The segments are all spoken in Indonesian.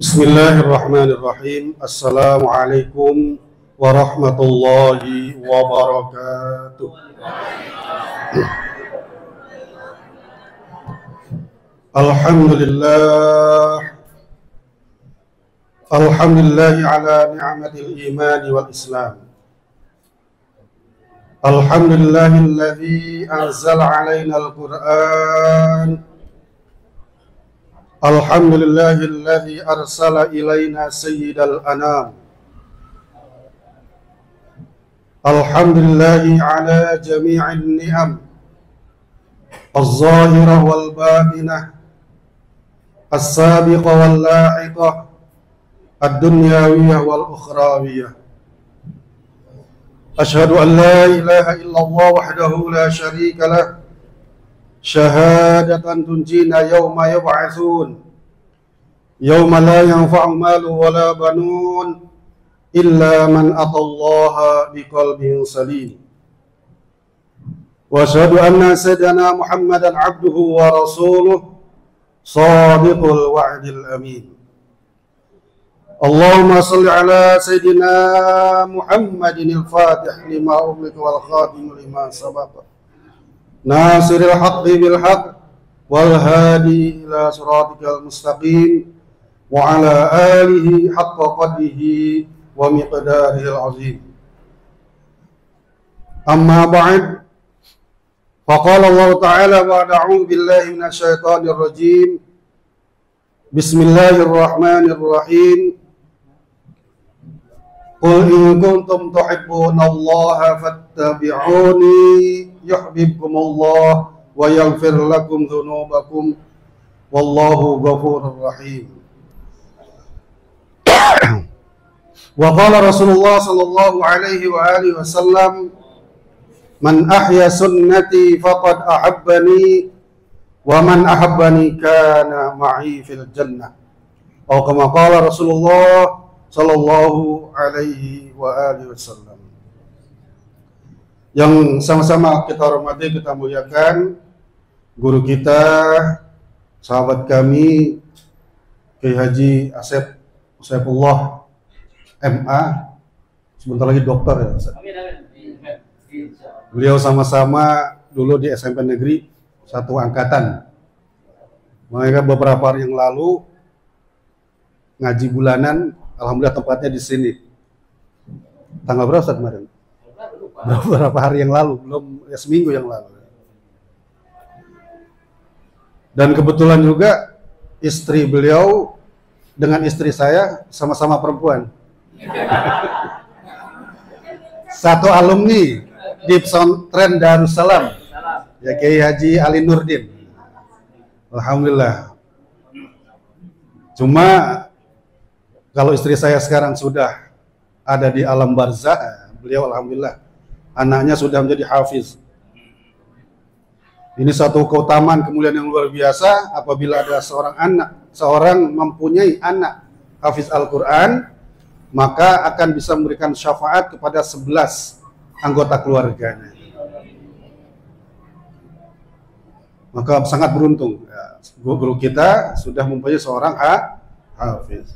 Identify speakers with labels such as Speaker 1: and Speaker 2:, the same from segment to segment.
Speaker 1: Bismillahirrahmanirrahim. Assalamualaikum warahmatullahi wabarakatuh. Alhamdulillah ala ni'matil iman wal islam. Alhamdulillahilladzi anzala 'alaina al-Qur'an. Alhamdulillahilladzi arsala ilaina sayyidal anam. Alhamdulillahi ala jami'in ni'am az-zahirah wal batinah, as-sabiqah wal lahiqah, ad-dunyawiyah wal ukhrawiyah. Ashhadu an la ilaha illallah wahdahu la syarika lah, syahadatan tunjina yawma yub'atsun, yawma la yanfa'u malu wala banun illa man atallaha biqalbin salim. Wa asyhadu anna sayyidana Muhammadan abduhu wa rasuluh shadiqul wa'dil amin. Allahumma salli ala sayyidina Muhammadin al-fatih lima ughliqa wal khatim lima sabaqa, nasiril haqqi bil haqq wal hadi ila siratikal mustaqim wa ala alihi haqqa qadrihi wa miqdarihil azim. Amma ba'd, faqala Allah ta'ala ba'da a'udzu billahi minasy syaithanir rajim. Bismillahirrahmanirrahim. Qul in kuntum tuhibbunallaha fattabi'uni yuhibbukumullah wa yaghfir lakum dhunubakum wallahu ghafurur rahim. Wa qala Rasulullah sallallahu alaihi wa alihi wasallam, man ahya sunnati faqad ahabbani wa man ahabbani kana ma'i fil jannah. Atau kama qala Rasulullah sallallahu alaihi wa alihi wasallam. Yang sama-sama kita hormati, kita muliakan guru kita, sahabat kami, Kiai Haji Asep Saifullah MA, sebentar lagi dokter ya. Beliau sama-sama dulu di SMP Negeri satu angkatan. Mereka beberapa hari yang lalu ngaji bulanan, alhamdulillah tempatnya di sini. Tanggal berapa Ustaz kemarin? Beberapa hari yang lalu, belum ya, seminggu yang lalu. Dan kebetulan juga istri beliau dengan istri saya sama-sama perempuan. Satu alumni di pesantren Darussalam, ya Kiai Haji Ali Nurdin. Alhamdulillah. Cuma kalau istri saya sekarang sudah ada di alam barzah, beliau alhamdulillah anaknya sudah menjadi hafiz. Ini satu keutamaan kemuliaan yang luar biasa apabila ada seorang mempunyai anak hafiz Al-Quran, maka akan bisa memberikan syafaat kepada 11 anggota keluarganya. Maka sangat beruntung ya, guru kita sudah mempunyai seorang hafiz.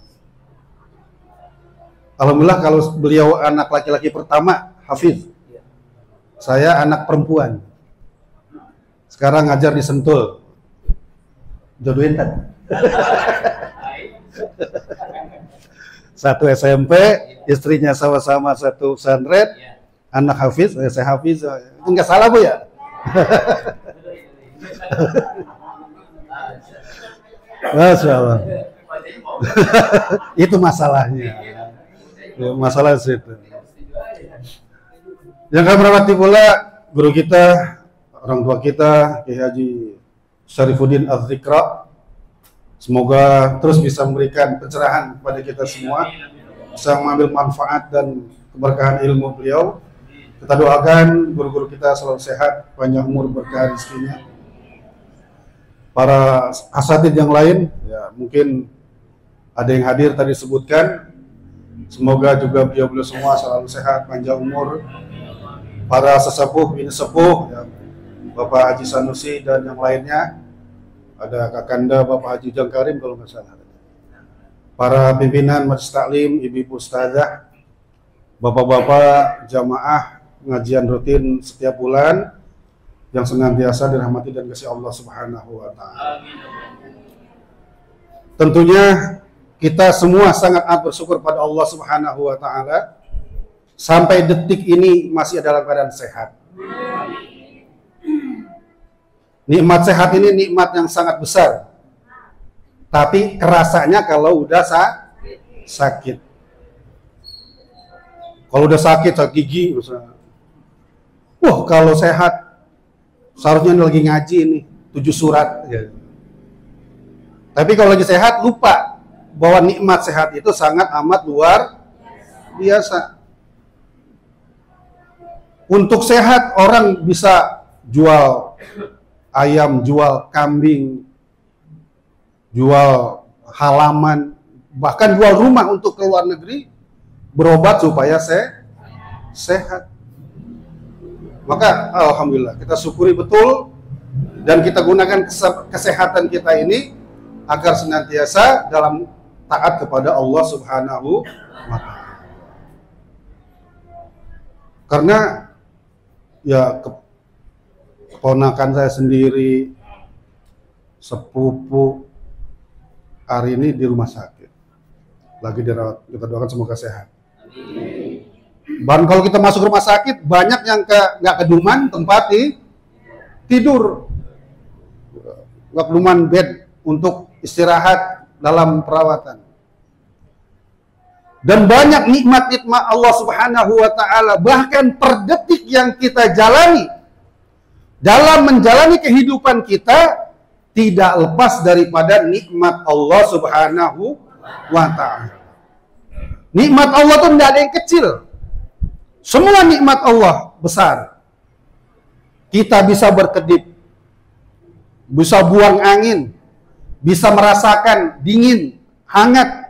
Speaker 1: Alhamdulillah kalau beliau anak laki-laki pertama hafiz, saya anak perempuan. Sekarang ngajar di Sentul. Jodohin kan? Satu SMP, istrinya sama-sama satu pesantren, anak hafiz, saya hafiz. Enggak salah Bu ya? Masya Allah. Itu masalahnya. Masalah situ. Yang kami hormati pula guru kita, orang tua kita, Kiai Haji Syarifuddin Az-Zikra. Semoga terus bisa memberikan pencerahan kepada kita semua, bisa mengambil manfaat dan keberkahan ilmu beliau. Kita doakan guru-guru kita selalu sehat, panjang umur, berkah rezekinya. Para asatidz yang lain, ya mungkin ada yang hadir tadi disebutkan. Semoga juga beliau-beliau semua selalu sehat, panjang umur. Para sesepuh, bini sepuh, ya, Bapak Haji Sanusi dan yang lainnya, ada Kakanda Bapak Haji Ujang Karim kalau nggak salah. para pimpinan Majelis Taklim, ibu-ibu ustazah, bapak-bapak jamaah pengajian rutin setiap bulan yang senantiasa dirahmati dan kasih Allah Subhanahu wa taala. Tentunya kita semua sangat bersyukur pada Allah Subhanahu wa taala sampai detik ini masih dalam keadaan sehat. Nikmat sehat ini nikmat yang sangat besar. Tapi kerasanya kalau udah sakit. Kalau udah sakit gigi misalnya. Wah, kalau sehat seharusnya lagi ngaji ini 7 surat ya. Tapi kalau lagi sehat lupa bahwa nikmat sehat itu sangat amat luar biasa. Untuk sehat orang bisa jual ayam, jual kambing, jual halaman, bahkan jual rumah untuk ke luar negeri berobat supaya sehat. Maka alhamdulillah kita syukuri betul dan kita gunakan kesehatan kita ini agar senantiasa dalam taat kepada Allah Subhanahu wa taala. Karena ya keponakan saya sendiri, sepupu hari ini di rumah sakit, lagi dirawat. Kita doakan semoga sehat. Bahkan kalau kita masuk rumah sakit, banyak yang nggak keduman tempat tidur, nggak keduman bed untuk istirahat dalam perawatan. Dan banyak nikmat-nikmat Allah Subhanahu wa taala, bahkan per detik yang kita jalani dalam menjalani kehidupan kita tidak lepas daripada nikmat Allah Subhanahu wa taala. Nikmat Allah itu tidak ada yang kecil. Semua nikmat Allah besar. Kita bisa berkedip, bisa buang angin, bisa merasakan dingin, hangat.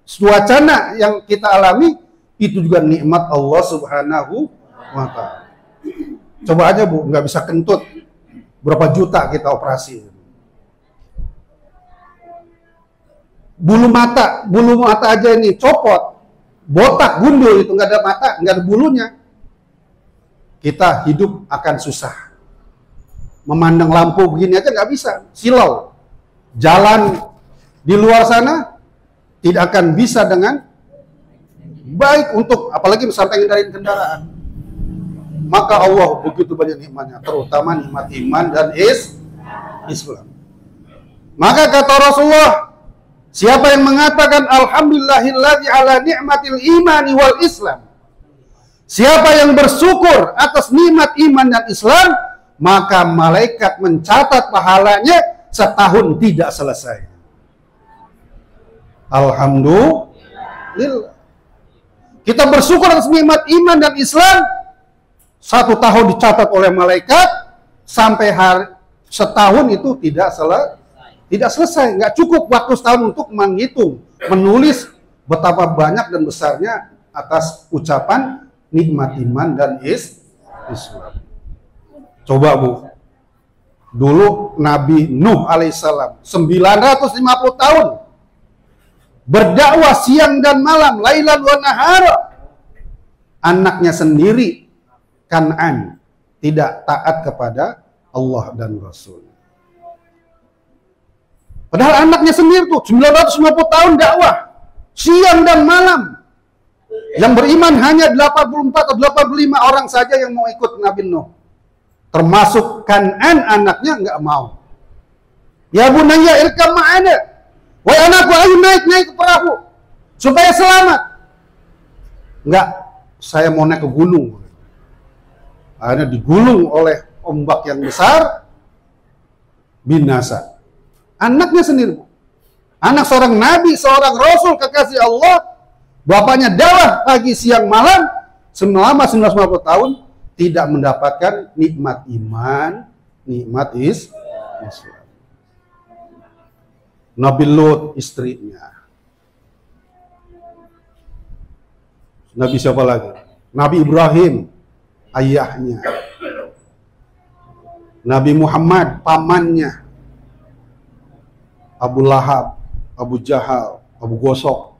Speaker 1: Suasana yang kita alami itu juga nikmat Allah Subhanahu wa taala. Coba aja Bu, nggak bisa kentut, berapa juta kita operasi. Bulu mata aja ini copot, botak, gundul, itu nggak ada mata, nggak ada bulunya. Kita hidup akan susah. Memandang lampu begini aja nggak bisa, silau. Jalan di luar sana tidak akan bisa dengan baik untuk apalagi sampai ngendarin kendaraan. Maka Allah begitu banyak nikmatnya, terutama nikmat iman dan Islam. Maka kata Rasulullah, siapa yang mengatakan alhamdulillahilladzi ala ni'matil imani wal Islam, siapa yang bersyukur atas nikmat iman dan Islam, maka malaikat mencatat pahalanya setahun tidak selesai. Alhamdulillah. Kita bersyukur atas nikmat iman dan Islam, 1 tahun dicatat oleh malaikat, sampai setahun itu tidak selesai. Nggak cukup waktu setahun untuk menghitung, menulis betapa banyak dan besarnya atas ucapan nikmat iman dan Islam. Coba Bu, dulu Nabi Nuh alaihissalam 950 tahun berdakwah siang dan malam, lailan wa nahar. Anaknya sendiri, Kan'an, tidak taat kepada Allah dan Rasul. Padahal anaknya sendiri tuh 950 tahun dakwah siang dan malam. Yang beriman hanya 84 atau 85 orang saja yang mau ikut Nabi Nuh. Termasuk Kan'an, anaknya nggak mau. Ya bunayya irkam ma'ana. Wahai anakku, ayo naik ke perahu supaya selamat. Enggak, saya mau naik ke gunung. Akhirnya digulung oleh ombak yang besar, binasa. Anaknya sendiri, anak seorang nabi, seorang rasul kekasih Allah, bapaknya dakwah pagi siang malam selama 950 tahun tidak mendapatkan nikmat iman, nikmat Islam. Nabi Lut istrinya. Nabi siapa lagi? Nabi Ibrahim ayahnya. Nabi Muhammad pamannya. Abu Lahab, Abu Jahal, Abu Gosok.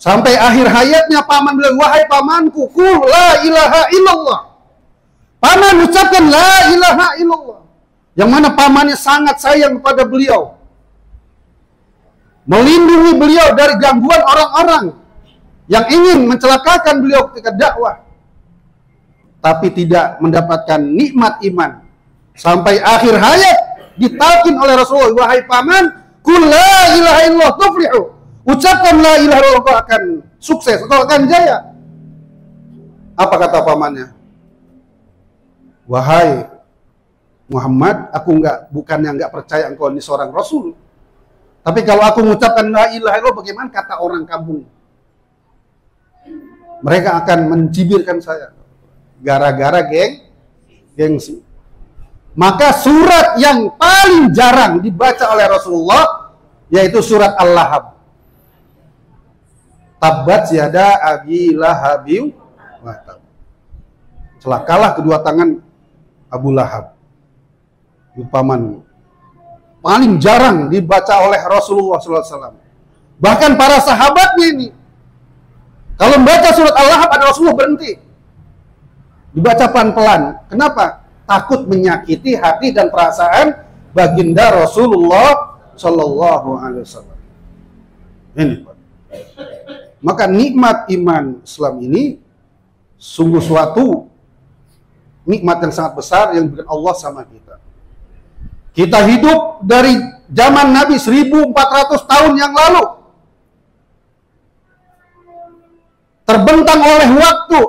Speaker 1: Sampai akhir hayatnya paman bilang, wahai pamanku, qul la ilaha illallah. Paman ucapkan la ilaha illallah. Yang mana pamannya sangat sayang kepada beliau. Melindungi beliau dari gangguan orang-orang yang ingin mencelakakan beliau ketika dakwah. Tapi tidak mendapatkan nikmat iman. Sampai akhir hayat ditalkin oleh Rasulullah, wahai paman, qul la ilaha illallah tuflihu. Ucapkan la ilaha illallah, kau akan sukses atau akan jaya. Apa kata pamannya? Wahai Muhammad, aku bukannya nggak percaya engkau ini seorang Rasul. Tapi kalau aku mengucapkan la ilaha illallah, bagaimana kata orang kampung? Mereka akan mencibirkan saya. Gara-gara gengsi. Maka surat yang paling jarang dibaca oleh Rasulullah yaitu surat Al-Lahab. Tabbat yada abi lahabin wa tab. Celakalah kedua tangan Abu Lahab. Paman paling jarang dibaca oleh Rasulullah SAW. Bahkan para sahabatnya ini, kalau membaca surat Al-Lahab ada Rasulullah berhenti. Dibaca pelan-pelan. Kenapa? Takut menyakiti hati dan perasaan baginda Rasulullah Sallallahu Alaihi Wasallam. Ini, Pak. Maka nikmat iman Islam ini sungguh suatu nikmat yang sangat besar yang diberikan Allah sama kita. Kita hidup dari zaman Nabi 1400 tahun yang lalu. Terbentang oleh waktu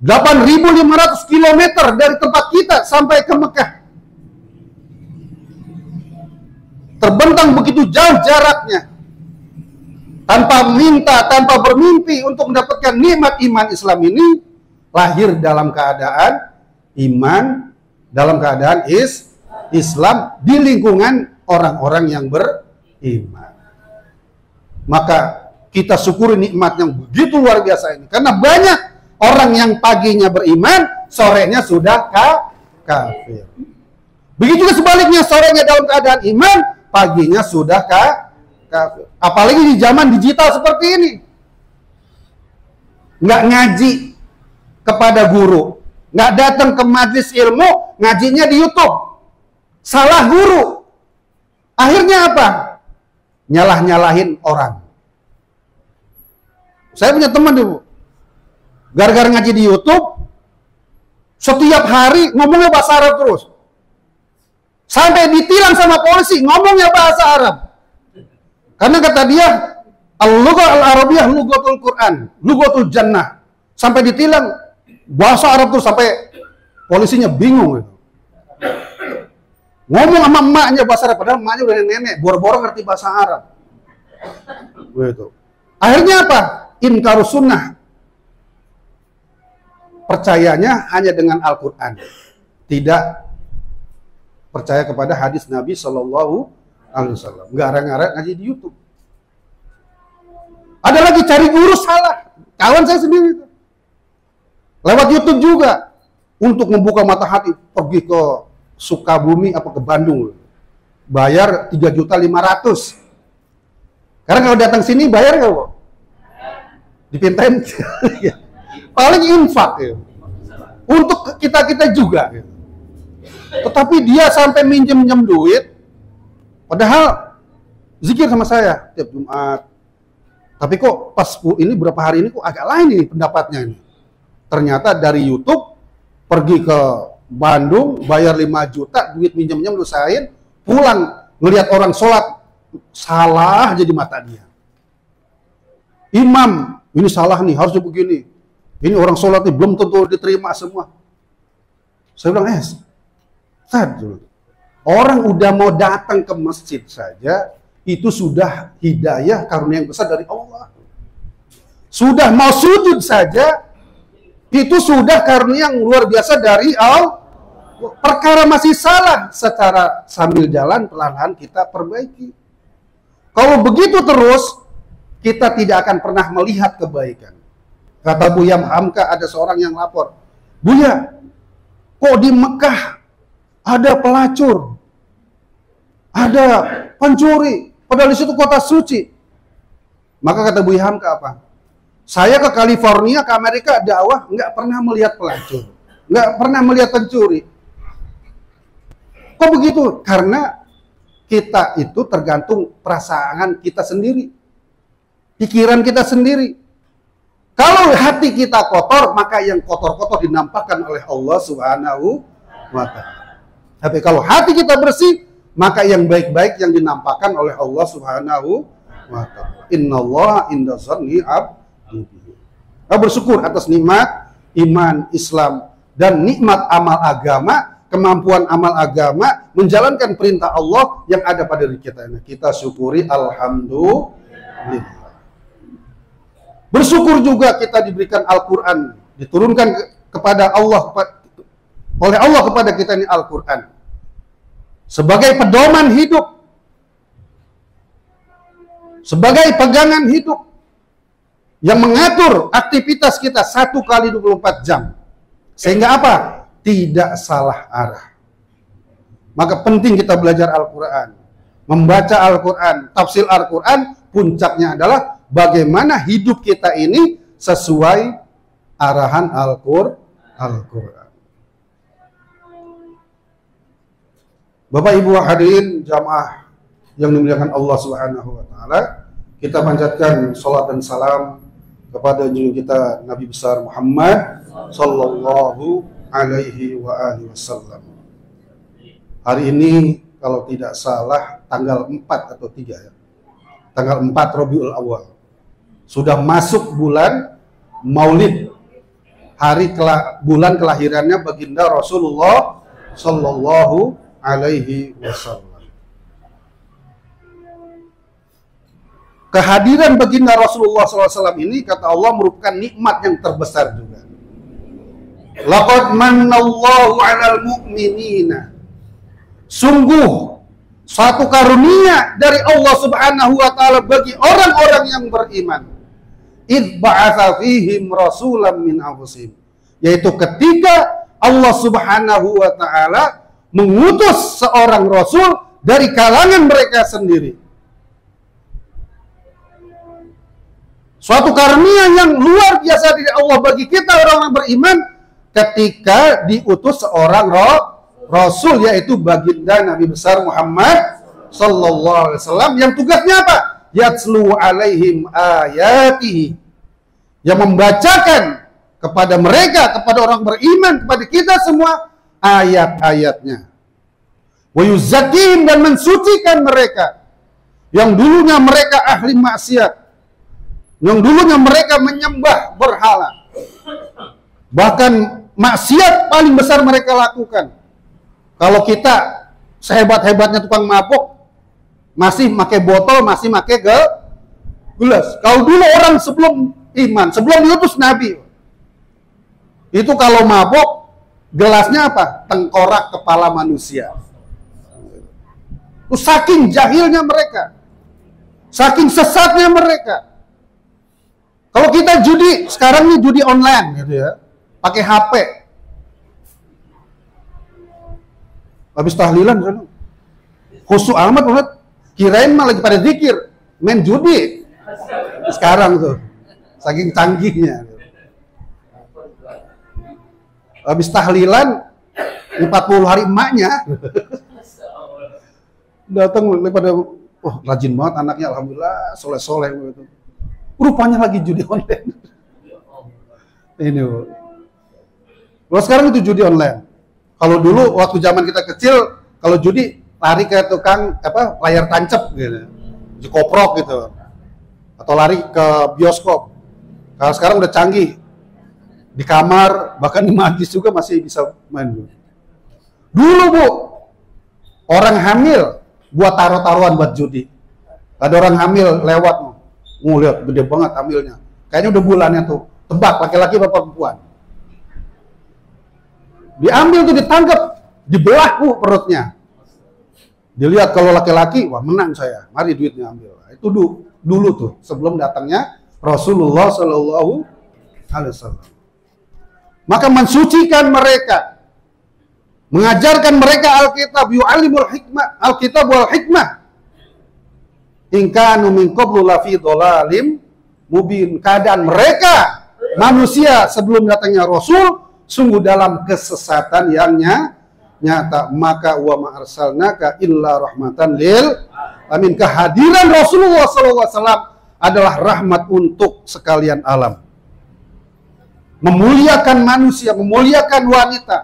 Speaker 1: 8.500 km dari tempat kita sampai ke Mekah. Terbentang begitu jauh jaraknya. Tanpa minta, tanpa bermimpi untuk mendapatkan nikmat iman Islam ini, lahir dalam keadaan iman, dalam keadaan Islam di lingkungan orang-orang yang beriman. Maka kita syukuri nikmat yang begitu luar biasa ini. Karena banyak orang yang paginya beriman, sorenya sudah kafir. Begitu juga sebaliknya, sorenya dalam keadaan iman, paginya sudah kafir. Apalagi di zaman digital seperti ini. Nggak ngaji kepada guru. Nggak datang ke majelis ilmu, ngajinya di YouTube. Salah guru. Akhirnya apa? Nyalah-nyalahin orang. Saya punya teman dulu. Gara-gara ngaji di YouTube, setiap hari ngomongnya bahasa Arab terus. Sampai ditilang sama polisi, ngomongnya bahasa Arab. Karena kata dia, al-lughah al-arabiyah lughatul Quran, lughatul jannah. Sampai ditilang bahasa Arab terus, sampai polisinya bingung. Ngomong sama emaknya bahasa Arab, padahal emaknya udah nenek, boro-boro ngerti bahasa Arab. Begitu. Akhirnya apa? Inkarus sunnah. Percayanya hanya dengan Al-Quran, tidak percaya kepada hadis Nabi Sallallahu Alaihi Wasallam. Ngarang-ngarang ngaji di YouTube. Ada lagi cari guru salah. Kawan saya sendiri itu. Lewat YouTube juga untuk membuka mata hati, pergi ke Sukabumi apa ke Bandung, bayar 3.500.000. Karena kalau datang sini bayar nggak, kok? Dipintain. Paling infak ya. Untuk kita-kita juga ya. Tetapi dia sampai minjem duit, padahal zikir sama saya tiap Jumat. Tapi kok pas ini berapa hari ini kok agak lain ini pendapatnya ini. Ternyata dari YouTube pergi ke Bandung, bayar 5 juta, duit minjem-minjem lusain, pulang ngelihat orang sholat salah jadi mata dia. Imam, ini salah nih, harusnya begini. Ini orang sholat nih belum tentu diterima semua. Saya bilang, orang udah mau datang ke masjid saja, itu sudah hidayah karunia yang besar dari Allah. Sudah mau sujud saja, itu sudah karunia yang luar biasa dari Allah. Perkara masih salah, secara sambil jalan pelan-pelan kita perbaiki. Kalau begitu terus, kita tidak akan pernah melihat kebaikan. Kata Buya Hamka, ada seorang yang lapor, Buya, kok di Mekah ada pelacur, ada pencuri, padahal di situ kota suci. Maka kata Buya Hamka apa? Saya ke California, ke Amerika dakwah, nggak pernah melihat pelacur, nggak pernah melihat pencuri. Kok begitu? Karena kita itu tergantung perasaan kita sendiri, pikiran kita sendiri. Kalau hati kita kotor, maka yang kotor-kotor dinampakkan oleh Allah Subhanahu wa Ta'ala. Tapi kalau hati kita bersih, maka yang baik-baik yang dinampakkan oleh Allah Subhanahu wa Ta'ala. Innallaha inda zanni abdi. Kita bersyukur atas nikmat iman, Islam, dan nikmat amal agama, kemampuan amal agama, menjalankan perintah Allah yang ada pada diri kita. Kita syukuri, alhamdulillah. Bersyukur juga kita diberikan Al-Quran, diturunkan kepada Allah, oleh Allah kepada kita ini Al-Quran sebagai pedoman hidup, sebagai pegangan hidup yang mengatur aktivitas kita 1 kali 24 jam. Sehingga apa? Tidak salah arah. Maka penting kita belajar Al-Quran, membaca Al-Quran, tafsir Al-Quran. Puncaknya adalah bagaimana hidup kita ini sesuai arahan Al-Quran. Bapak Ibu hadirin jamaah yang dimuliakan Allah Subhanahu wa Ta'ala, kita panjatkan salat dan salam kepada junjungan kita Nabi besar Muhammad sallallahu alaihi wa alihi wasallam. Hari ini kalau tidak salah tanggal 4 atau 3 ya. Tanggal 4 Rabiul Awal. Sudah masuk bulan Maulid. Bulan kelahirannya baginda Rasulullah sallallahu alaihi wasallam. Kehadiran baginda Rasulullah SAW ini, kata Allah, merupakan nikmat yang terbesar juga. Laqad mannallahu 'alal mu'minina. Sungguh suatu karunia dari Allah Subhanahu wa Ta'ala bagi orang-orang yang beriman. Idz ba'atsa fihim rasulan min anfusihim. Yaitu ketika Allah Subhanahu wa Ta'ala mengutus seorang rasul dari kalangan mereka sendiri. Suatu karunia yang luar biasa dari Allah bagi kita orang-orang beriman ketika diutus seorang rasul, yaitu baginda Nabi besar Muhammad sallallahu alaihi wasallam, yang tugasnya apa? Yatslu alaihim ayatihi, yang membacakan kepada mereka, kepada orang beriman, kepada kita semua ayat-ayatnya. Wa yuzakkihim, dan mensucikan mereka yang dulunya mereka ahli maksiat, yang dulunya mereka menyembah berhala. Bahkan maksiat paling besar mereka lakukan. Kalau kita sehebat-hebatnya tukang mabuk, masih pakai botol, masih pakai gelas. Kalau dulu orang sebelum iman, sebelum diutus Nabi, itu kalau mabuk, gelasnya apa? Tengkorak kepala manusia. Itu saking jahilnya mereka, saking sesatnya mereka. Kalau kita judi, sekarang nih judi online gitu ya, pakai HP. Habis tahlilan kan, khusyuk amat banget. Kirain mah lagi pada zikir, main judi. Sekarang tuh, saking canggihnya. Habis tahlilan, 40 hari emaknya datang pada, oh rajin banget anaknya, alhamdulillah, soleh-soleh gitu. Rupanya lagi judi online. Ini, kalau sekarang itu judi online. Kalau dulu waktu zaman kita kecil, kalau judi lari ke tukang layar tancap gitu, di koprok gitu, atau lari ke bioskop. Kalau sekarang udah canggih, di kamar, bahkan di majlis juga masih bisa main dulu. Dulu Bu, orang hamil buat taruh-taruhan buat judi. Ada orang hamil lewat, lihat gede banget hamilnya. Kayaknya udah bulannya tuh, tebak laki-laki apa perempuan. Diambil tuh, ditangkap, dibelah perutnya. Dilihat kalau laki-laki, wah menang saya, mari duitnya ambil. Itu dulu tuh, sebelum datangnya Rasulullah Shallallahu Alaihi Wasallam. Maka mensucikan mereka, mengajarkan mereka Alkitab, yu'allimul hikmah, Alkitab wal hikmah. In kanu min qablu lafi dhalalim mubin. Keadaan mereka manusia sebelum datangnya Rasul sungguh dalam kesesatan yang nyata. Maka wa ma arsalnaka illa rahmatan lil alamin. Kehadiran Rasulullah SAW adalah rahmat untuk sekalian alam. Memuliakan manusia, memuliakan wanita.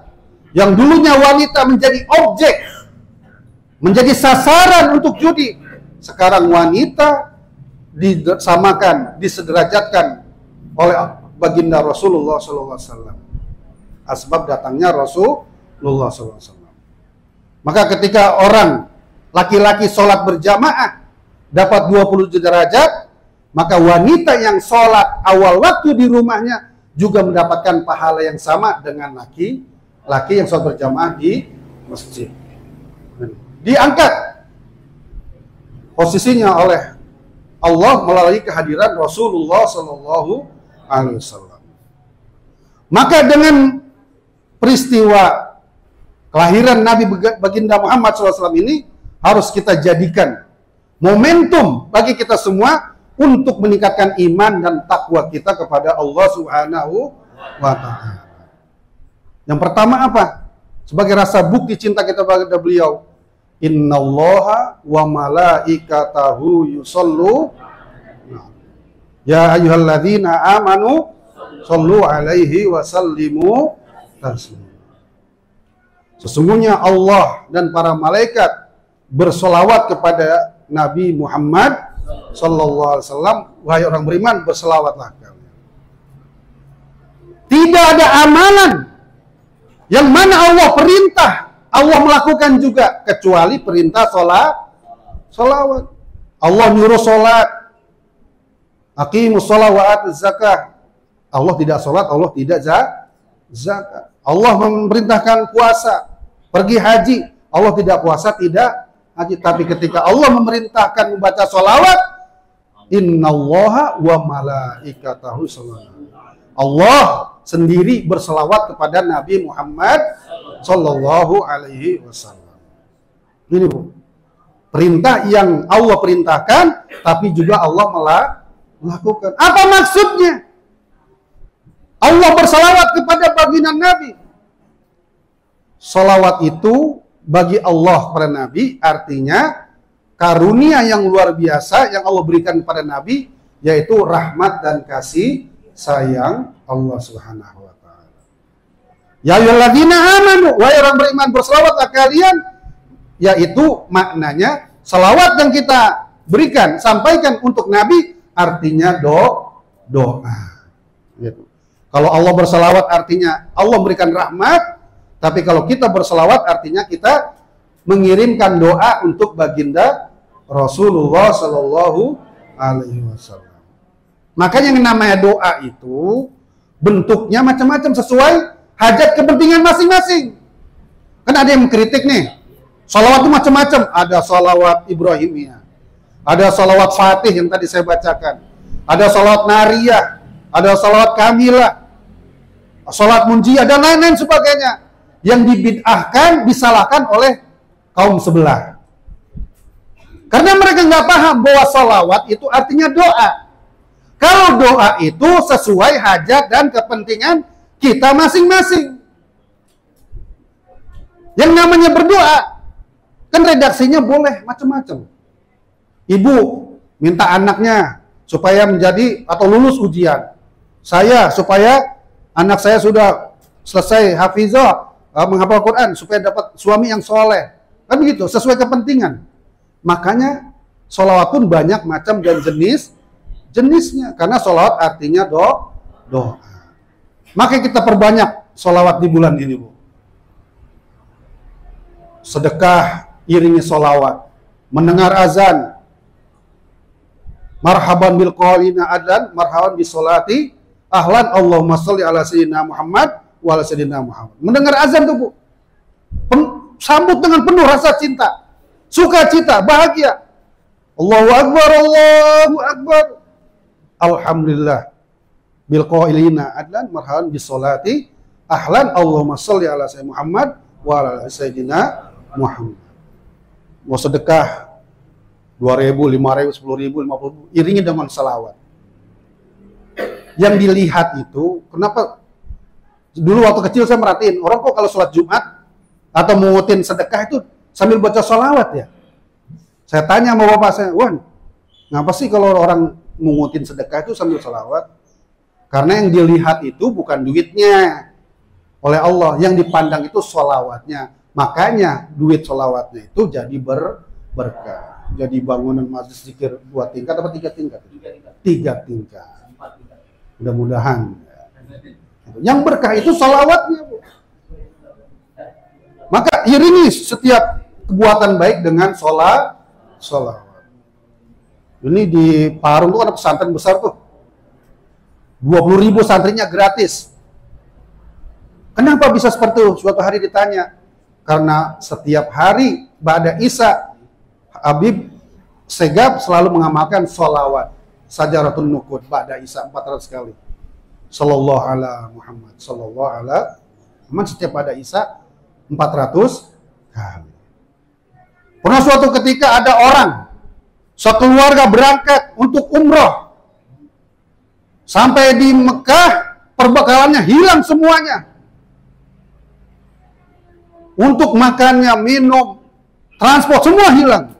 Speaker 1: Yang dulunya wanita menjadi objek, menjadi sasaran untuk judi. Sekarang wanita disamakan, disederajatkan oleh baginda Rasulullah SAW. Asbab datangnya Rasulullah SAW. Maka ketika orang laki-laki sholat berjamaah dapat 20 derajat, maka wanita yang sholat awal waktu di rumahnya juga mendapatkan pahala yang sama dengan laki yang sholat berjamaah di masjid. Diangkat posisinya oleh Allah melalui kehadiran Rasulullah SAW. Maka dengan peristiwa kelahiran Nabi baginda Muhammad SAW ini harus kita jadikan momentum bagi kita semua untuk meningkatkan iman dan takwa kita kepada Allah Subhanahu wa Ta'ala. Yang pertama apa? Sebagai rasa bukti cinta kita kepada beliau. Innallaha wa malaikatahu yusallu ya ayyuhalladzina amanu sallu alaihi wa sallimu taslima. Sesungguhnya Allah dan para malaikat bersolawat kepada Nabi Muhammad sallallahu alaihi wasallam. Wahai orang beriman, berselawatlah kalian. Tidak ada amalan yang mana Allah perintah, Allah melakukan juga, kecuali perintah solawat. Allah nyuruh solat, aqimus sholat wa atuz zakah. Allah tidak solat, Allah tidak zakat. Allah memerintahkan puasa, pergi haji. Allah tidak puasa, tidak haji. Tapi ketika Allah memerintahkan membaca solawat, innallaha wa malaikatahu sholawat. Allah sendiri berselawat kepada Nabi Muhammad sallallahu alaihi wasallam. Ini Bu, perintah yang Allah perintahkan, tapi juga Allah melakukan. Apa maksudnya? Allah berselawat kepada baginda Nabi. Salawat itu bagi Allah kepada Nabi artinya karunia yang luar biasa yang Allah berikan kepada Nabi, yaitu rahmat dan kasih sayang Allah Subhanahu wa Ta'ala. Ya ayyuhalladzina amanu, wahai orang beriman, berselawatlah kalian, yaitu maknanya selawat yang kita berikan, sampaikan untuk Nabi artinya doa. Gitu. Kalau Allah berselawat artinya Allah memberikan rahmat, tapi kalau kita berselawat artinya kita mengirimkan doa untuk baginda Rasulullah Sallallahu Alaihi Wasallam. Makanya yang namanya doa itu bentuknya macam-macam sesuai hajat kepentingan masing-masing. Kan ada yang mengkritik nih, salawat itu macam-macam. Ada salawat Ibrahimiyah, ada salawat Fatih yang tadi saya bacakan, ada salawat Nariyah, ada salawat Kamilah, salawat Munjiyah, dan lain-lain sebagainya. Yang dibid'ahkan, disalahkan oleh kaum sebelah. Karena mereka nggak paham bahwa salawat itu artinya doa. Kalau doa itu sesuai hajat dan kepentingan kita masing-masing. Yang namanya berdoa, kan redaksinya boleh macam-macam. Ibu minta anaknya supaya menjadi atau lulus ujian. Saya supaya anak saya sudah selesai hafizah, menghafal Quran, supaya dapat suami yang soleh. Kan begitu, sesuai kepentingan. Makanya sholawat pun banyak macam dan jenisnya. Karena sholawat artinya doa. Maka kita perbanyak sholawat di bulan ini, Bu. Sedekah iringi sholawat. Mendengar azan. Marhaban bil qalina adzan, marhaban bis sholati, ahlan Allahumma sholli ala sayyidina Muhammad wa ala sayyidina Muhammad. Mendengar azan tuh, Bu. Sambut dengan penuh rasa cinta, sukacita, bahagia. Allahu Akbar, Allahu Akbar. Alhamdulillah. Bil qailina adlan marhaban bis sholati ahlan Allahumma sholli ala sayyidina Muhammad wa ala sayyidina Muhammad. Mau sedekah 2.000, 5.000, 10.000, 50.000, iringi dengan salawat. Yang dilihat itu, kenapa dulu waktu kecil saya merhatiin orang kok kalau sholat Jumat atau mengutin sedekah itu sambil baca salawat ya. Saya tanya sama bapak saya, Wan, ngapa sih kalau orang mengutin sedekah itu sambil salawat? Karena yang dilihat itu bukan duitnya oleh Allah, yang dipandang itu salawatnya. Makanya duit salawatnya itu jadi berkah. Jadi bangunan majelis zikir 2 tingkat apa 3 tingkat? 3 tingkat. Mudah-mudahan. Yang berkah itu salawatnya, Bu. Maka iringi setiap kebuatan baik dengan salawat. Ini di Parung tuh ada pesantren besar tuh. 20.000 santrinya gratis. Kenapa bisa seperti itu? Suatu hari ditanya. Karena setiap hari ba'da Isya Habib Segaf selalu mengamalkan sholawat Sajaratun Nuqud ba'da Isya 400 kali. Sallallahu ala Muhammad, sallallahu ala Muhammad, setiap ba'da Isya 400 kali. Pernah suatu ketika ada orang sekeluarga berangkat untuk umroh. Sampai di Mekah perbekalannya hilang semuanya. Untuk makannya, minum, transport semua hilang.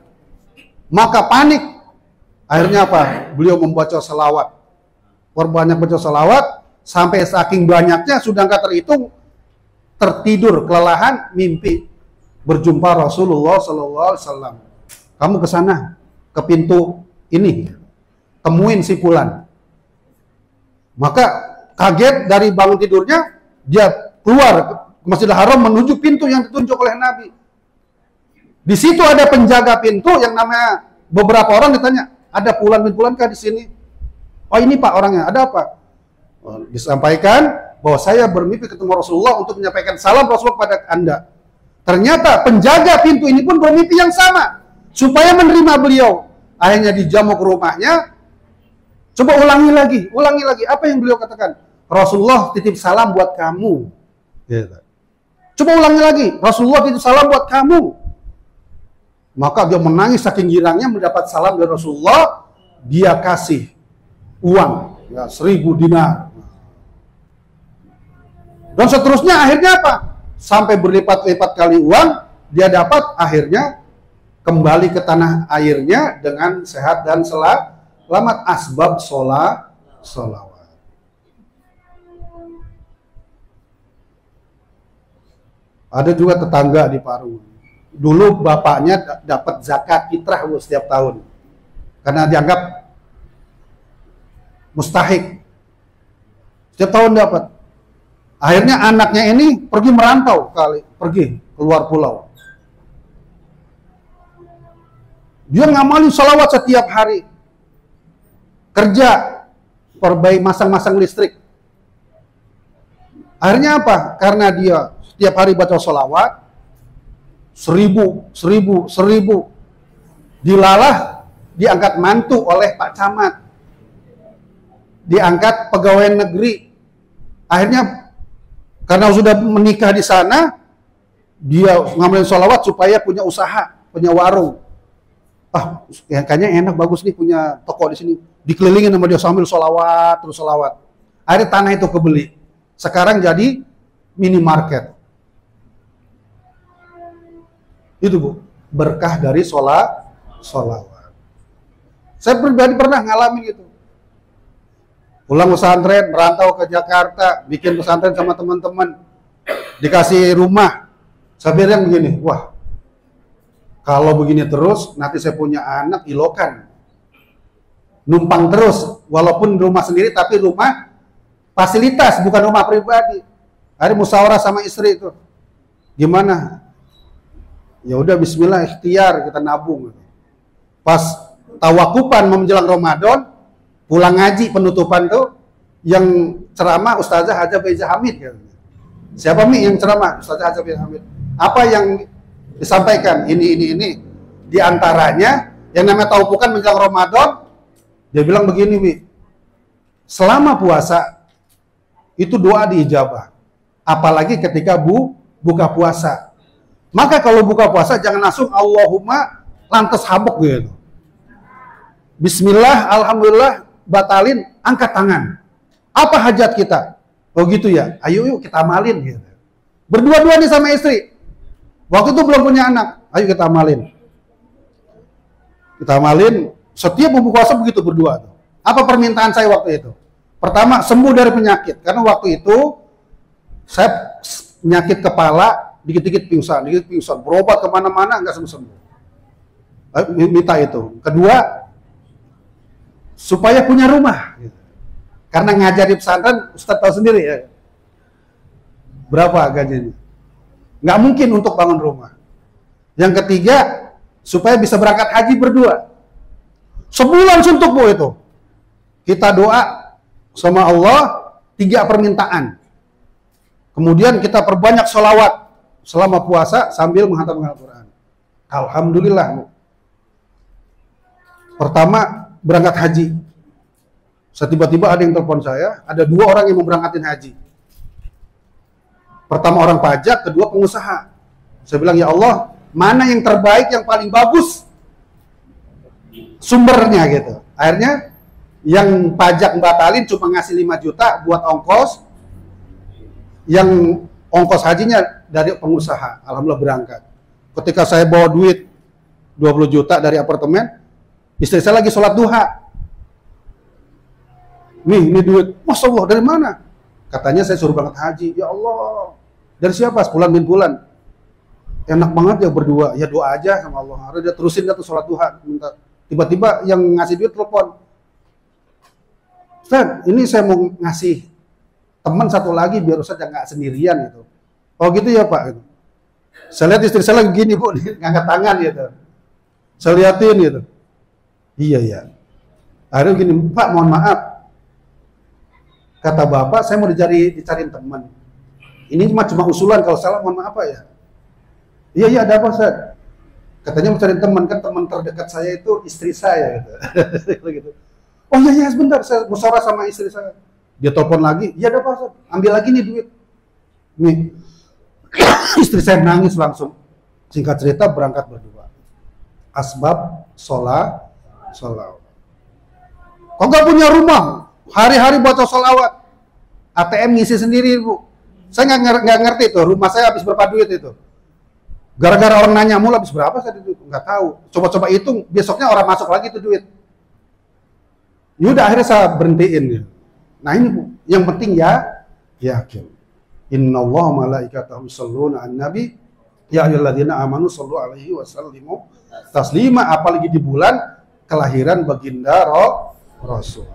Speaker 1: Maka panik. Akhirnya apa? Beliau membaca salawat. Perbanyak baca salawat sampai saking banyaknya sudah nggak terhitung, tertidur kelelahan, mimpi berjumpa Rasulullah Sallallahu Alaihi Wasallam. Kamu ke sana, ke pintu ini, temuin si Fulan. Maka kaget dari bangun tidurnya, dia keluar ke Masjidil Haram menuju pintu yang ditunjuk oleh Nabi. Di situ ada penjaga pintu yang namanya, beberapa orang ditanya, ada Fulan bin Fulan kah di sini? Oh ini Pak orangnya, ada apa? Disampaikan bahwa saya bermimpi ketemu Rasulullah untuk menyampaikan salam Rasulullah kepada Anda. Ternyata penjaga pintu ini pun bermimpi yang sama, supaya menerima beliau. Akhirnya dijamu ke rumahnya. Coba ulangi lagi. Apa yang beliau katakan? Rasulullah titip salam buat kamu. Gitu. Coba ulangi lagi. Rasulullah titip salam buat kamu. Maka dia menangis saking girangnya mendapat salam dari Rasulullah. Dia kasih uang, ya, 1.000 dinar. Dan seterusnya akhirnya apa? Sampai berlipat-lipat kali uang dia dapat, akhirnya kembali ke tanah airnya dengan sehat dan selamat. Asbab sholawat. Ada juga tetangga di Parung. Dulu bapaknya dapat zakat fitrah setiap tahun. Karena dianggap mustahik. Setiap tahun dapat. Akhirnya anaknya ini pergi merantau pergi keluar pulau. Dia ngamalin sholawat setiap hari. Kerja, masang-masang listrik. Akhirnya apa? Karena dia setiap hari baca sholawat, 1.000. Dilalah, diangkat mantu oleh Pak Camat. Diangkat pegawai negeri. Akhirnya, karena sudah menikah di sana, dia ngamalin sholawat supaya punya usaha, punya warung. Ya, kayaknya enak, bagus nih punya toko di sini. Dikelilingin sama dia sambil sholawat, terus sholawat. Akhirnya tanah itu kebeli. Sekarang jadi minimarket. Itu Bu, berkah dari sholawat. Saya pribadi pernah ngalamin gitu. Pulang pesantren, merantau ke Jakarta, bikin pesantren sama teman-teman. Dikasih rumah. Saya bilang begini, wah, kalau begini terus, nanti saya punya anak ilokan. Numpang terus, walaupun rumah sendiri, tapi rumah fasilitas, bukan rumah pribadi. Hari musyawarah sama istri itu. Gimana? Ya udah bismillah, ikhtiar, kita nabung. Pas tawakupan menjelang Ramadan, pulang ngaji penutupan tuh, yang ceramah Ustazah Haja Beja Hamid. Siapa Mi yang ceramah? Ustazah Haja Beja Hamid. Apa yang disampaikan? Ini. Di antaranya, yang namanya tawakupan menjelang Ramadan, dia bilang begini, Wi. Selama puasa, itu doa diijabah. Apalagi ketika buka puasa. Maka kalau buka puasa jangan langsung Allahumma lantas habok gitu. Bismillah, alhamdulillah, batalin, angkat tangan. Apa hajat kita? Oh gitu ya, ayo yuk kita amalin gitu. Berdua-dua nih sama istri. Waktu itu belum punya anak, ayo kita amalin. Kita amalin, setiap buka puasa begitu berdua. Apa permintaan saya waktu itu? Pertama, sembuh dari penyakit. Karena waktu itu, saya penyakit kepala, dikit-dikit pingsan, berobat kemana-mana, nggak sembuh-sembuh. Minta itu. Kedua, supaya punya rumah. Karena ngajar di pesantren, Ustaz tahu sendiri ya. Berapa gajinya? Nggak mungkin untuk bangun rumah. Yang ketiga, supaya bisa berangkat haji berdua. Sebulan suntuk Bu itu. Kita doa sama Allah 3 permintaan. Kemudian kita perbanyak sholawat selama puasa sambil menghantam Al-Quran. Alhamdulillah Bu. Pertama berangkat haji. Tiba-tiba ada yang telepon saya, ada 2 orang yang mau berangkatin haji. Pertama orang pajak, kedua pengusaha. Saya bilang, ya Allah, mana yang terbaik, yang paling bagus sumbernya gitu. Akhirnya yang pajak batalin cuma ngasih 5 juta buat ongkos, yang ongkos hajinya dari pengusaha. Alhamdulillah berangkat. Ketika saya bawa duit 20 juta dari apartemen, istri saya lagi sholat duha. Nih, ini duit. Masya Allah, dari mana? Katanya saya suruh berangkat haji. Ya Allah, dari siapa? Sebulan bin bulan. Enak banget ya berdua. Ya doa aja sama Allah. Harus dia terusin tuh sholat duha. Minta. Tiba-tiba yang ngasih duit telepon. Ustaz, ini saya mau ngasih teman satu lagi biar Ustaz nggak sendirian gitu. Oh gitu ya Pak. Gitu. Saya lihat istri saya lagi gini Bu, ngangkat tangan gitu. Saya liatin gitu. Iya ya. Akhirnya gini, Pak mohon maaf. Kata Bapak, saya mau dicariin teman. Ini cuma usulan, kalau salah mohon maaf Pak ya. Iya, ada apa Ustaz? Katanya mau cari teman, kan teman terdekat saya itu istri saya gitu. Gitu. Oh iya sebentar, saya musyawarah sama istri saya. Dia telepon lagi, iya ada apa Ustaz? Ambil lagi nih duit. Nih, istri saya nangis langsung. Singkat cerita berangkat berdua. Asbab sholat. Kok gak punya rumah? Hari-hari baca sholawat. ATM ngisi sendiri Bu. Saya nggak ngerti tuh, rumah saya habis berapa duit itu. Gara-gara orang nanya mulu habis berapa saya itu nggak tahu. Coba-coba hitung, besoknya orang masuk lagi tuh duit. Yaudah akhirnya saya berhentiin. Nah ini Bu, yang penting ya yakin. Innallaha malaikatahu yusholluna 'alan nabi ya ayyuhalladzina amanu shollu 'alaihi wa sallimu taslima. Apalagi di bulan kelahiran baginda Rasul.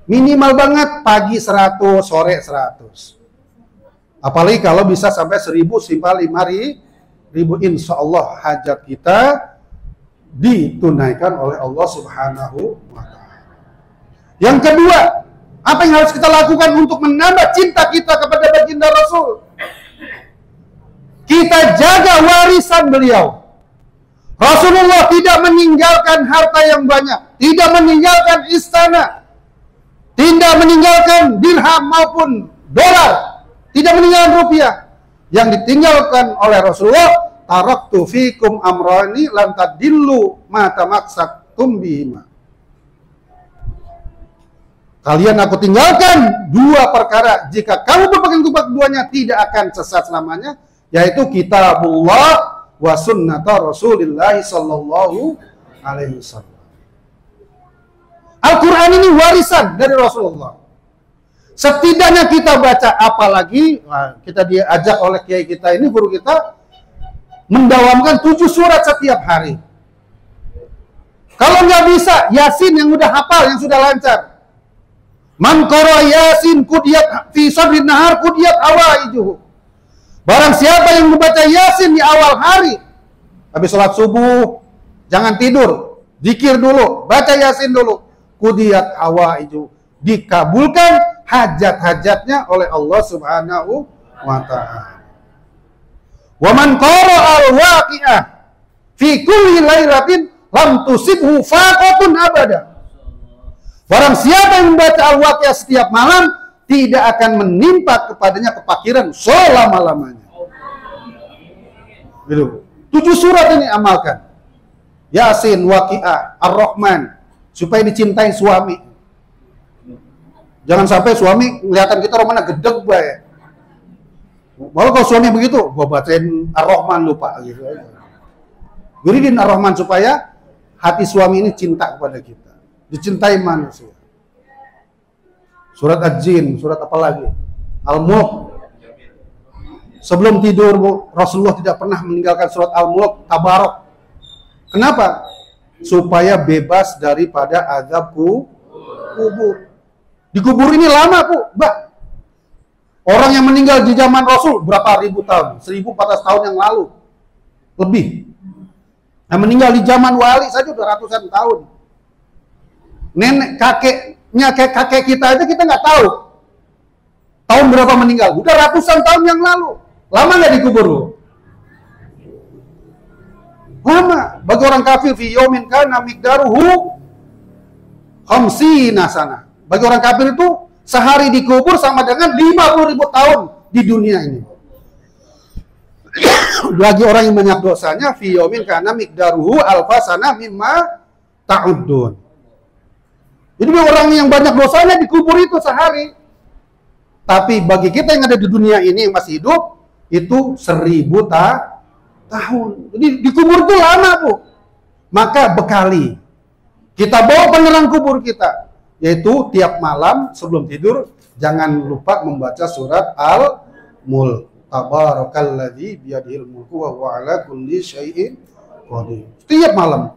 Speaker 1: Minimal banget pagi 100, sore 100. Apalagi kalau bisa sampai 1000 simpel 5.000, insya Allah hajat kita ditunaikan oleh Allah Subhanahu wa Ta'ala. Yang kedua, apa yang harus kita lakukan untuk menambah cinta kita kepada baginda Rasul? Kita jaga warisan beliau. Rasulullah tidak meninggalkan harta yang banyak, tidak meninggalkan istana, tidak meninggalkan dirham maupun dolar, tidak meninggalkan rupiah. Yang ditinggalkan oleh Rasulullah, taraktu fikum amrani lan tadillu ma tamassaktum bihima. Kalian aku tinggalkan 2 perkara, jika kamu berpegang teguh keduanya tidak akan sesat selamanya, yaitu kitabullah wa sunnata Rasulillah sallallahu alaihi wasallam. Al-Quran ini warisan dari Rasulullah. Setidaknya kita baca, apalagi kita diajak oleh kiai kita ini, guru kita, mendawamkan 7 surat setiap hari. Kalau nggak bisa, Yasin yang udah hafal, yang sudah lancar. Man qara Yasin kudiyat fi sadrin nahar kudiyat awaijuhu. Barang siapa yang membaca Yasin di awal hari, habis sholat subuh, jangan tidur, zikir dulu, baca Yasin dulu. Kudiyat awaijuhu, dikabulkan hajat-hajatnya oleh Allah Subhanahu wa Ta'ala. Wa man qara'a al-waqi'ah fi kulli lailatin lam tusibhu faqatun abada. Barang siapa yang membaca al-waqi'ah setiap malam, tidak akan menimpa kepadanya kepakiran selama-lamanya. Gitu. 7 surat ini amalkan. Yasin, Waqiah, Ar-Rahman, supaya dicintai suami. Jangan sampai suami kelihatan kita romana gedeg bae. Malah kalau suami begitu, gua bacain Ar-Rahman lupa gitu aja. Wiridin Ar-Rahman supaya hati suami ini cinta kepada kita, dicintai manusia. Surat Ad-Jin, surat apa lagi? Al-Mulk. Sebelum tidur, Bu, Rasulullah tidak pernah meninggalkan surat Al-Mulk, Tabarok. Kenapa? Supaya bebas daripada azab kubur. Di kubur ini lama, Bu. Mbak. Orang yang meninggal di zaman Rasul berapa ribu tahun? 1400 tahun yang lalu. Lebih. Yang meninggal di zaman wali saja udah ratusan tahun. Nenek, kakek kita aja kita nggak tahu. Tahun berapa meninggal? Udah ratusan tahun yang lalu. Lama nggak dikubur, Bu? Lama. Bagi orang kafir, fi yaumin kana miqdaruhu khamsina sana. Bagi orang kafir itu sehari dikubur sama dengan 50.000 tahun di dunia ini. Bagi orang yang banyak dosanya, fi yaumin kana miqdaruhu alfasana mimma ta'uddun. Jadi orang yang banyak dosanya dikubur itu sehari. Tapi bagi kita yang ada di dunia ini yang masih hidup, itu 1000 tahun. Jadi dikubur itu lama, Bu. Maka bekali. Kita bawa penerang kubur kita. Yaitu tiap malam sebelum tidur, jangan lupa membaca surat Al-Mulk. Tabarakalladzi biyadihil mulku wa huwa ala kulli syai'in qadir. Tiap malam.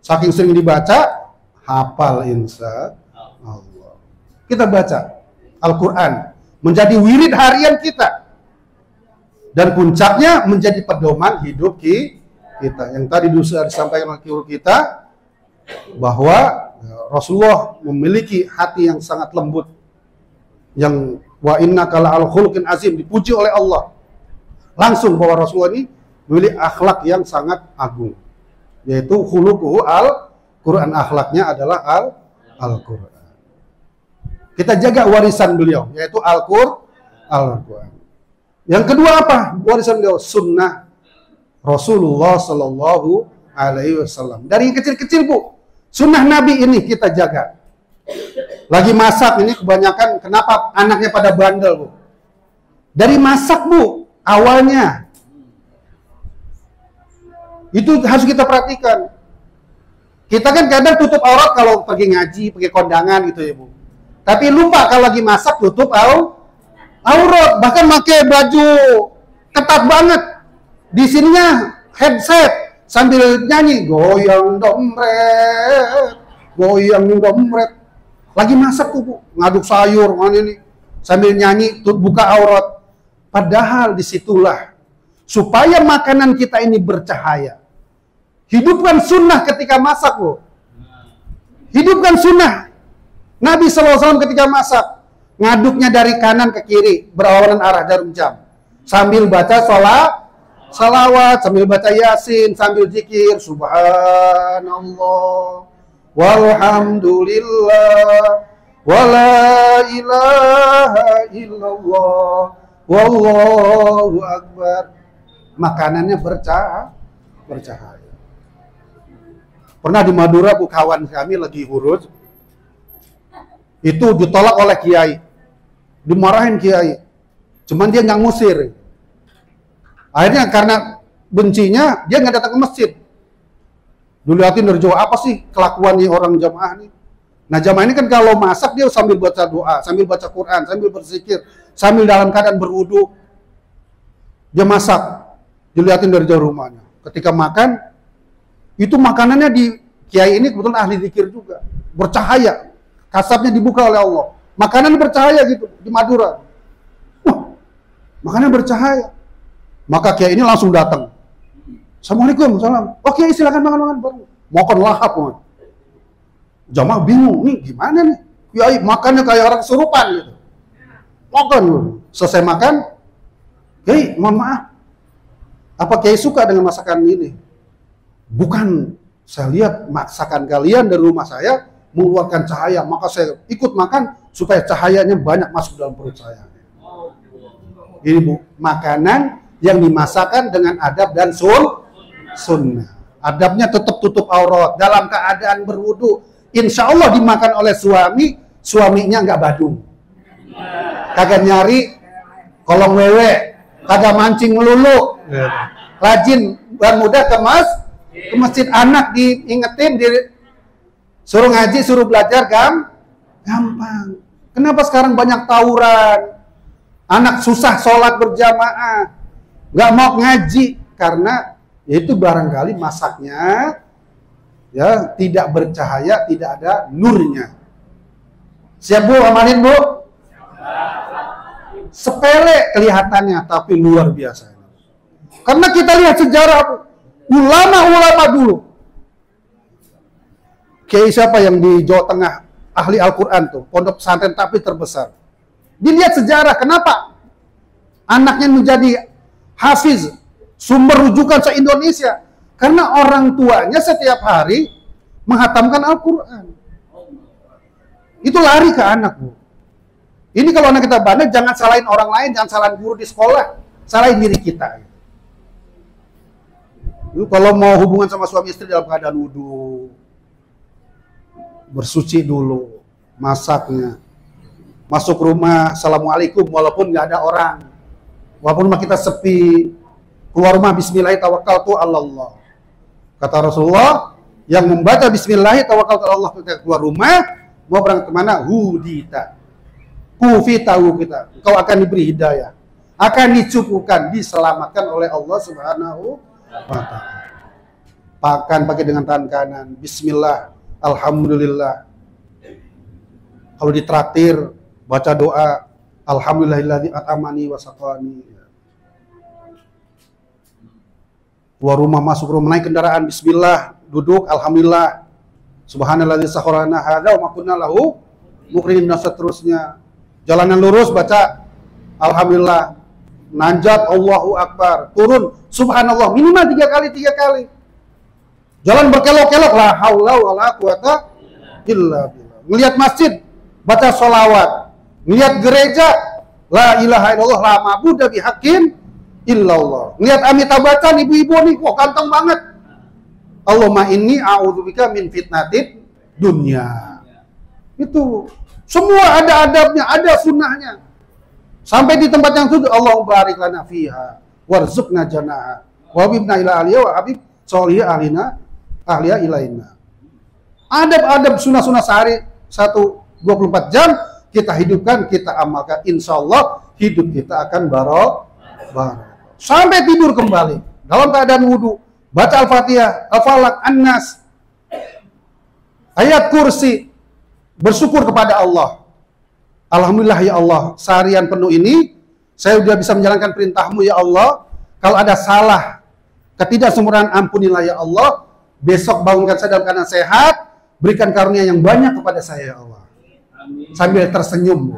Speaker 1: Saking sering dibaca, hafal insya Allah. Kita baca Al-Quran. Menjadi wirid harian kita. Dan puncaknya menjadi pedoman hidup kita. Yang tadi disampaikan oleh guru kita, bahwa Rasulullah memiliki hati yang sangat lembut. Yang wa innaka la'al khuluqin azim, dipuji oleh Allah. Langsung bahwa Rasulullah ini memiliki akhlak yang sangat agung. Yaitu khuluquhu Al-Quran, akhlaknya adalah Al-Quran. Kita jaga warisan beliau, yaitu Al-Quran. Yang kedua apa? Warisan beliau, sunnah Rasulullah Sallallahu Alaihi Wasallam. Dari yang kecil-kecil, Bu, sunnah Nabi ini kita jaga. Lagi masak ini kebanyakan, kenapa anaknya pada bandel, Bu? Dari masak, Bu, awalnya. Itu harus kita perhatikan. Kita kan kadang tutup aurat kalau pergi ngaji, pergi kondangan gitu ya, Bu. Tapi lupa kalau lagi masak tutup aurat, bahkan pakai baju ketat banget. Di sininya headset sambil nyanyi goyang dompret. Lagi masak tuh, Bu, ngaduk sayur mana ini sambil nyanyi buka aurat. Padahal disitulah supaya makanan kita ini bercahaya. Hidupkan sunnah ketika masak, Bu. Hidupkan sunnah. Nabi SAW ketika masak, ngaduknya dari kanan ke kiri, berlawanan arah jarum jam. Sambil baca salawat, sambil baca Yasin, sambil zikir, subhanallah, walhamdulillah, wala ilaha illallah, wallahu akbar. Makanannya bercahaya. Pernah di Madura, Bu, kawan kami lagi urus, itu ditolak oleh kiai, dimarahin kiai, cuman dia nggak ngusir. Akhirnya karena bencinya dia nggak datang ke masjid. Dilihatin dari jauh, apa sih kelakuan nih orang jamaah nih? Nah, jamaah ini kan kalau masak dia sambil baca doa, sambil baca Quran, sambil berzikir, sambil dalam keadaan berwudu. Dia masak, dilihatin dari jauh rumahnya. Ketika makan, itu makanannya di kiai ini kebetulan ahli zikir juga, bercahaya. Kasabnya dibuka oleh Allah. Makanan bercahaya gitu di Madura. Wah, makanan bercahaya. Maka kiai ini langsung datang. Assalamualaikum, salam. Oke, silakan makan baru. Makan lahap, man. Jamaah bingung, nih gimana nih? Kiai makannya kayak orang kesurupan gitu. Makan. Selesai makan, Kiai, mohon maaf. Apa Kiai suka dengan masakan ini? Bukan, saya lihat masakan kalian dari rumah saya mengeluarkan cahaya, maka saya ikut makan supaya cahayanya banyak masuk dalam perut saya. Ini, Bu, makanan yang dimasakkan dengan adab dan sunnah. Adabnya tetap tutup aurat dalam keadaan berwudu. Insya Allah dimakan oleh suami, suaminya nggak badung, kagak nyari kolong wewe, kagak mancing melulu, rajin dan mudah ke masjid. Anak diingetin, suruh ngaji, suruh belajar, gampang. Kenapa sekarang banyak tawuran? Anak susah sholat berjamaah, nggak mau ngaji karena itu barangkali masaknya ya tidak bercahaya, tidak ada nurnya. Siap Bu, amalin Bu? Sepele kelihatannya, tapi luar biasa. Karena kita lihat sejarah ulama-ulama dulu. Kayak siapa yang di Jawa Tengah ahli Al-Quran tuh, pondok pesantren tapi terbesar. Dilihat sejarah, kenapa anaknya menjadi hafiz, sumber rujukan se-Indonesia? Karena orang tuanya setiap hari menghatamkan Al-Quran. Itu lari ke anak, Bu. Ini kalau anak kita bandel, jangan salahin orang lain, jangan salahin guru di sekolah, salahin diri kita. Lu kalau mau hubungan sama suami istri dalam keadaan wudu, bersuci dulu, masaknya. Masuk rumah, assalamualaikum, walaupun nggak ada orang, walaupun rumah kita sepi, keluar rumah bismillah tawakkaltu 'alallah. Kata Rasulullah, yang membaca bismillah tawakkaltu 'alallah ketika keluar rumah, mau berangkat kemana? Hudita, kufitahu kita, engkau akan diberi hidayah, akan dicukupkan, diselamatkan oleh Allah Subhanahu wa ta'ala. Pakai dengan tangan kanan, bismillah, alhamdulillah. Kalau ditraktir, baca doa, alhamdulillahilladzi at'amani wa saqani. Keluar rumah, masuk rumah, naik kendaraan, bismillah, duduk, alhamdulillah, subhanalladzi sakharana hadza wa ma kunna lahu muqrinin, dan seterusnya. Jalanan lurus, baca alhamdulillah, nanjat Allahu akbar, turun subhanallah minimal 3 kali. Jalan berkelok-kelok, la haula wala quwata illa billah. Ngelihat masjid, baca sholawat. Ngelihat gereja, la ilaha illallah, la ma'budu bihaqqin illallah. Ngelihat Amitabh Bachchan, ibu-ibu nih, kok ganteng banget. Allahumma inni a'udzubika min fitnatid dunya. Itu semua ada adabnya, ada sunnahnya. Sampai di tempat yang sudah, Allahumma barik lana fiha warzuqna jannah wa habibna ila aliyah wa habib solihah ahliya ilaina. Adab-adab sunnah-sunnah sehari 24 jam kita hidupkan, kita amalkan, insya Allah hidup kita akan barokah. Sampai tidur kembali dalam keadaan wudu, baca Al-Fatihah, Al-Falaq, An-Nas, ayat kursi, bersyukur kepada Allah. Alhamdulillah ya Allah, seharian penuh ini saya sudah bisa menjalankan perintah-Mu ya Allah. Kalau ada salah, ketidaksempurnaan, ampunilah ya Allah. Besok bangunkan saya dalam keadaan sehat, berikan karunia yang banyak kepada saya ya Allah. Amin. Sambil tersenyum, Bu.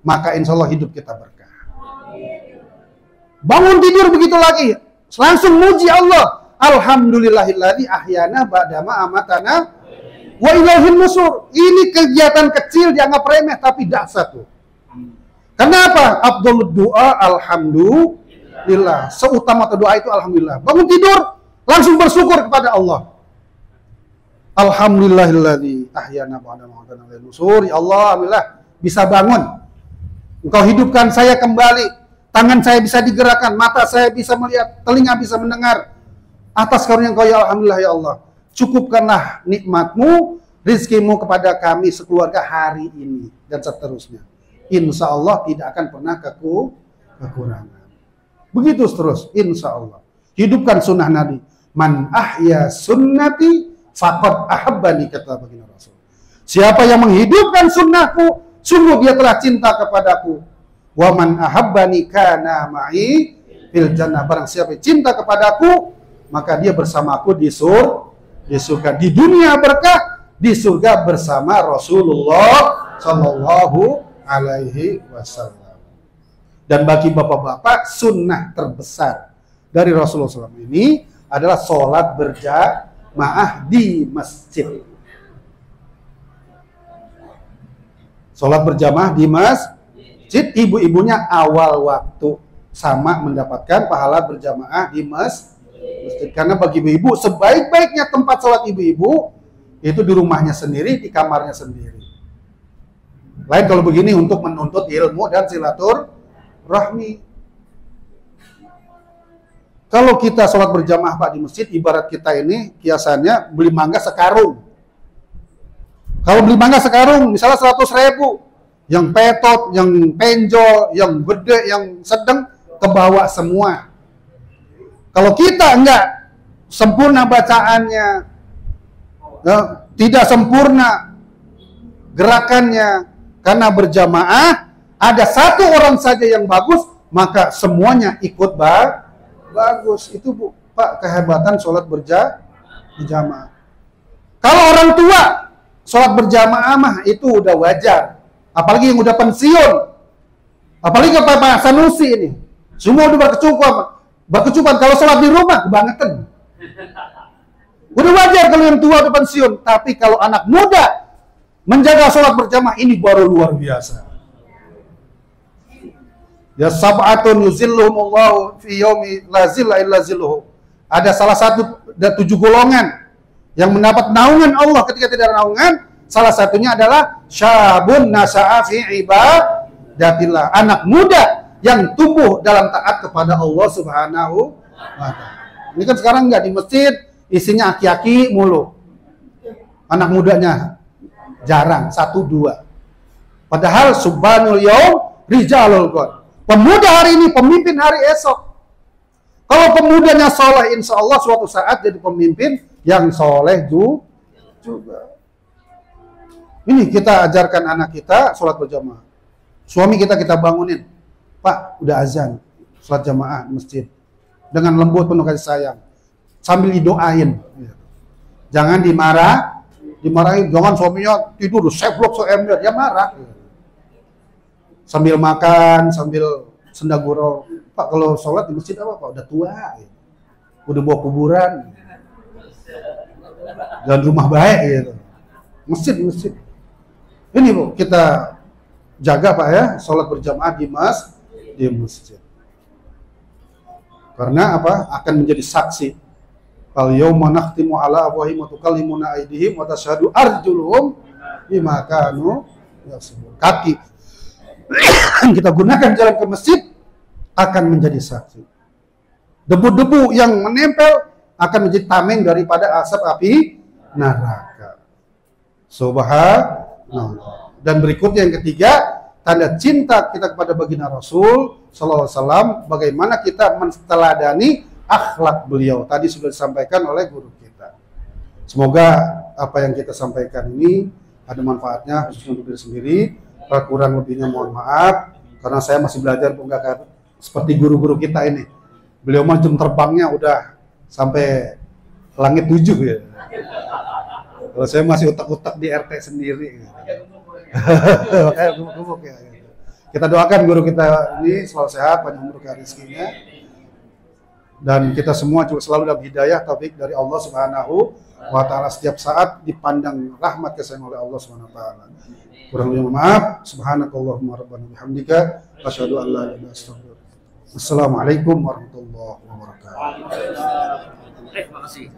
Speaker 1: Maka insya Allah hidup kita berkah. Bangun tidur begitu lagi, langsung muji Allah. Alhamdulillahilladzi ahyana ba'dama amatana wa ilaihin nusur. Ini kegiatan kecil dianggap remeh tapi dahsyat, tuh. Kenapa? Afdhalud doa alhamdulillah. Seutama doa itu alhamdulillah. Bangun tidur langsung bersyukur kepada Allah. Alhamdulillahilladzi ahyana ba'da mautina wa ilaihin nusur. Ya Allah, alhamdulillah bisa bangun. Engkau hidupkan saya kembali. Tangan saya bisa digerakkan, mata saya bisa melihat, telinga bisa mendengar. Atas karunia Engkau ya alhamdulillah ya Allah. Cukupkanlah nikmat-Mu, rizki-Mu kepada kami sekeluarga hari ini dan seterusnya. Insya Allah tidak akan pernah kekurangan. Begitu terus, insya Allah. Hidupkan sunnah Nabi. Man ahya sunnati faqad ahabbani, kata baginda Rasul. Siapa yang menghidupkan sunnahku, sungguh dia telah cinta kepadaku. Wa man ahabbani kana ma'i fil jannah. Barang siapa cinta kepadaku, maka dia bersamaku di surga. Di dunia berkah, di surga bersama Rasulullah Shallallahu Alaihi Wasallam. Dan bagi bapak-bapak, sunnah terbesar dari Rasulullah SAW ini adalah sholat berjamaah di masjid. Sholat berjamaah di masjid, ibu-ibunya awal waktu. sama mendapatkan pahala berjamaah di masjid. Karena bagi ibu-ibu, sebaik-baiknya tempat sholat ibu-ibu itu di rumahnya sendiri, di kamarnya sendiri. Lain kalau begini untuk menuntut ilmu dan silaturahmi. Kalau kita sholat berjamaah Pak di masjid, ibarat kita ini kiasannya beli mangga sekarung. Kalau beli mangga sekarung, misalnya 100.000, yang petot, yang penjol, yang gede, yang sedang, kebawa semua. Kalau kita enggak sempurna bacaannya, tidak sempurna gerakannya, karena berjamaah, ada satu orang saja yang bagus, maka semuanya ikut bagus. Itu Bu, Pak, kehebatan sholat berjamaah. Kalau orang tua, sholat berjamaah mah itu udah wajar. Apalagi yang udah pensiun. Apalagi Pak Sanusi ini. Semua udah berkecukupan. Kalau sholat di rumah, kebangetan. Udah wajar kalau yang tua udah pensiun. Tapi kalau anak muda menjaga sholat berjamaah, ini baru luar biasa. Ya sab'atun yuzilluhumullahu fi yaumi la zilla illa zilluhu. Ada salah satu dari 7 golongan yang mendapat naungan Allah ketika tidak ada naungan. Salah satunya adalah syabun nasa'a fi ibadatillah, anak muda yang tumbuh dalam taat kepada Allah Subhanahu wa ta'ala. Ini kan sekarang enggak di masjid, isinya aki-aki mulu. Anak mudanya jarang, 1-2. Padahal subhanul yaum rijalul ghad. Pemuda hari ini, pemimpin hari esok. Kalau pemudanya soleh, insya Allah suatu saat jadi pemimpin yang soleh juga. Ini kita ajarkan anak kita sholat berjamaah. Suami kita bangunin. Pak, udah azan. Sholat jamaah di masjid. Dengan lembut penuh kasih sayang. Sambil didoain. Jangan dimarahin. Jangan suaminya tidur, seblok seember. Dia marah. Sambil makan, sambil sendagurau. Pak, kalau sholat di masjid apa Pak? Udah tua. Udah bawa kuburan. Dan rumah baik gitu. Masjid. Ini Bu, kita jaga Pak ya, sholat berjamaah di masjid. Karena apa? Akan menjadi saksi. Al yauma nakhtimu ala afwahihim wa tukallimuna aydihim wa tashhadu arjuluhum bima kanu yaksubun. Kaki kita gunakan jalan ke masjid akan menjadi saksi. Debu-debu yang menempel akan menjadi tameng daripada asap api neraka. Subhanallah. Dan berikutnya yang ketiga, tanda cinta kita kepada baginda Rasul sallallahu alaihi wasallam, bagaimana kita menteladani akhlak beliau. Tadi sudah disampaikan oleh guru kita. Semoga apa yang kita sampaikan ini ada manfaatnya khususnya untuk diri sendiri. Kurang lebihnya mohon maaf karena saya masih belajar enggak seperti guru-guru kita ini. Beliau mah jam terbangnya udah sampai langit 7 ya. Kalau saya masih utak-utak di RT sendiri. Kayak gubuk ya. Kita doakan guru kita ini selalu sehat, panjang umur rezekinya. Dan kita semua juga selalu dalam hidayah taufik dari Allah Subhanahu wa ta'ala, setiap saat dipandang rahmat kasih oleh Allah Subhanahu wa ta'ala. Kurang lebih maaf. Subhanakallahumma rabbana bihamdika asyhadu an la ilaha illa anta astaghfiruka. Assalamualaikum warahmatullahi wabarakatuh.
Speaker 2: Terima kasih.